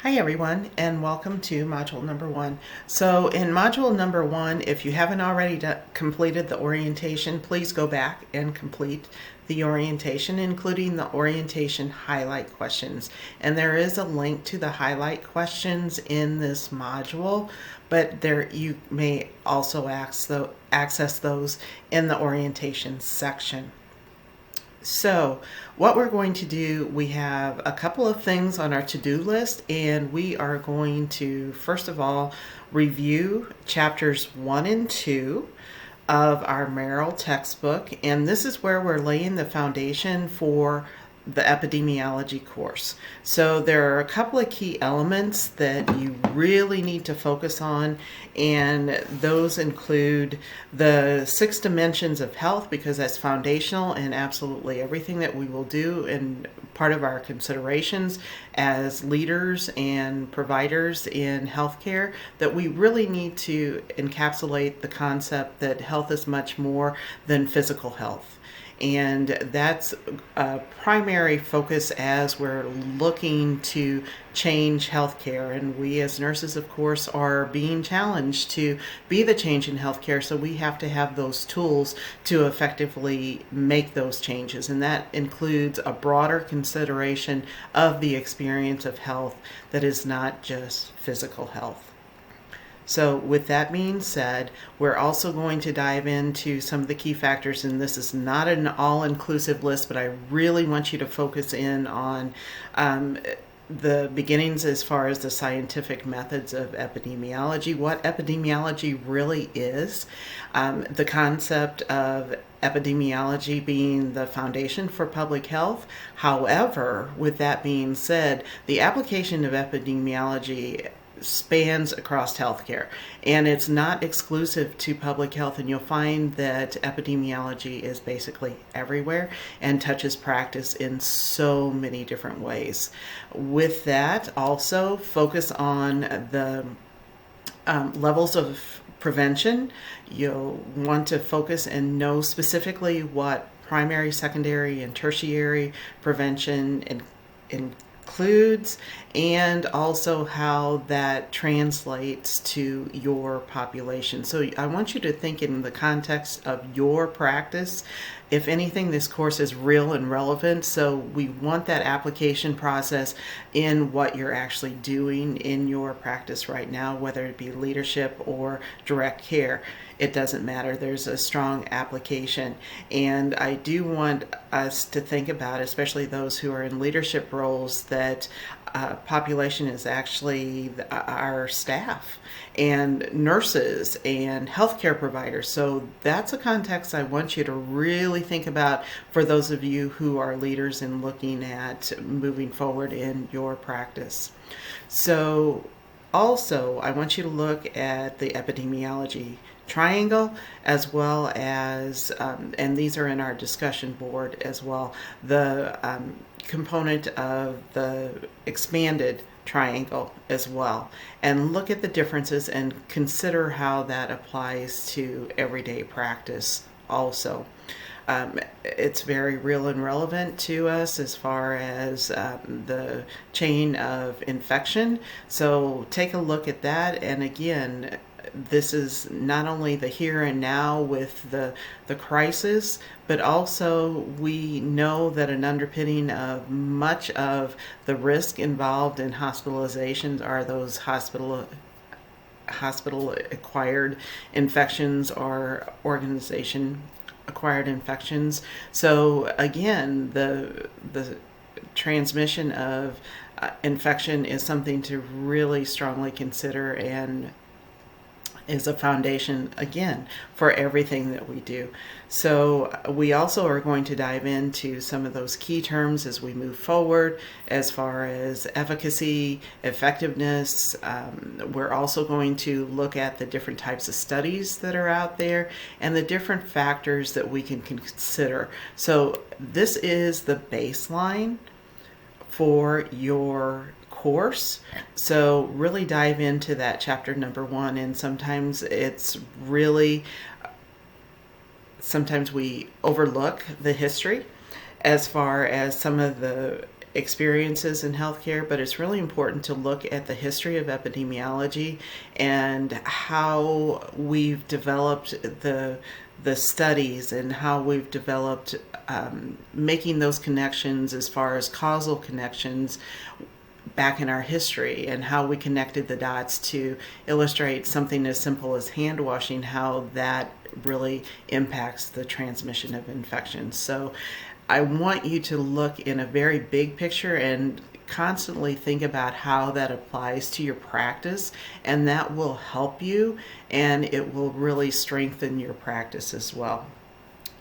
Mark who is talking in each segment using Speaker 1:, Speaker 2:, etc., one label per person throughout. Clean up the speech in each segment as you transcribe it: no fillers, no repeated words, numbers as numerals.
Speaker 1: Hi everyone, and welcome to module number 1. So in module number 1, if you haven't already completed the orientation, please go back and complete the orientation, including the orientation highlight questions. And there is a link to the highlight questions in this module, but there you may also access those in the orientation section. So what we're going to do, we have a couple of things on our to-do list, and we are going to, first of all, review chapters 1 and 2 of our Merrill textbook. And this is where we're laying the foundation for the epidemiology course. So there are a couple of key elements that you really need to focus on, and those include the 6 dimensions of health, because that's foundational in absolutely everything that we will do and part of our considerations as leaders and providers in healthcare, that we really need to encapsulate the concept that health is much more than physical health. And that's a primary focus as we're looking to change healthcare. And we as nurses, of course, are being challenged to be the change in healthcare. So we have to have those tools to effectively make those changes. And that includes a broader consideration of the experience of health that is not just physical health. So with that being said, we're also going to dive into some of the key factors, and this is not an all-inclusive list, but I really want you to focus in on the beginnings as far as the scientific methods of epidemiology, what epidemiology really is, the concept of epidemiology being the foundation for public health. However, with that being said, the application of epidemiology spans across healthcare, and it's not exclusive to public health, and you'll find that epidemiology is basically everywhere and touches practice in so many different ways. With that, also focus on the levels of prevention. You'll want to focus and know specifically what primary, secondary, and tertiary prevention includes, and also how that translates to your population. So I want you to think in the context of your practice. If anything, this course is real and relevant, so we want that application process in what you're actually doing in your practice right now, whether it be leadership or direct care. It doesn't matter. There's a strong application. And I do want us to think about, especially those who are in leadership roles, that population is actually our staff and nurses and healthcare providers. So that's a context I want you to really think about for those of you who are leaders and looking at moving forward in your practice. So also, I want you to look at the epidemiology triangle, as well as, and these are in our discussion board as well, the component of the expanded triangle as well, and look at the differences and consider how that applies to everyday practice also. It's very real and relevant to us as far as the chain of infection. So take a look at that. And again, this is not only the here and now with the crisis, but also we know that an underpinning of much of the risk involved in hospitalizations are those hospital acquired infections or organization acquired infections. So again, the transmission of infection is something to really strongly consider, and is a foundation, again, for everything that we do. So we also are going to dive into some of those key terms as we move forward, as far as efficacy, effectiveness. We're also going to look at the different types of studies that are out there and the different factors that we can consider. So this is the baseline for your course. So really dive into that chapter number 1, and sometimes we overlook the history as far as some of the experiences in healthcare, but it's really important to look at the history of epidemiology and how we've developed the studies and how we've developed making those connections as far as causal connections back in our history, and how we connected the dots to illustrate something as simple as hand washing, how that really impacts the transmission of infections. So I want you to look in a very big picture and constantly think about how that applies to your practice, and that will help you and it will really strengthen your practice as well.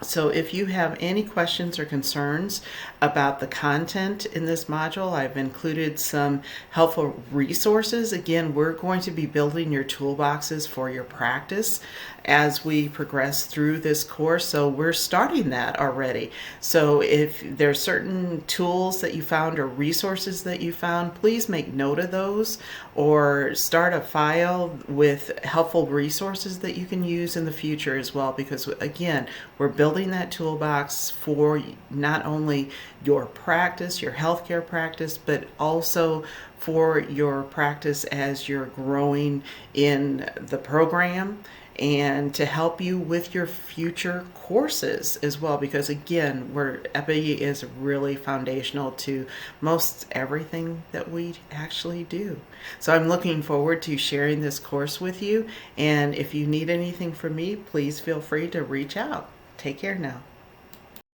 Speaker 1: So if you have any questions or concerns about the content in this module, I've included some helpful resources. Again, we're going to be building your toolboxes for your practice as we progress through this course. So we're starting that already. So if there's certain tools that you found or resources that you found, please make note of those or start a file with helpful resources that you can use in the future as well, because again, we're building that toolbox for not only your practice, your healthcare practice, but also for your practice as you're growing in the program, and to help you with your future courses as well, because again, EPI is really foundational to most everything that we actually do. So I'm looking forward to sharing this course with you, and if you need anything from me, please feel free to reach out. Take care now.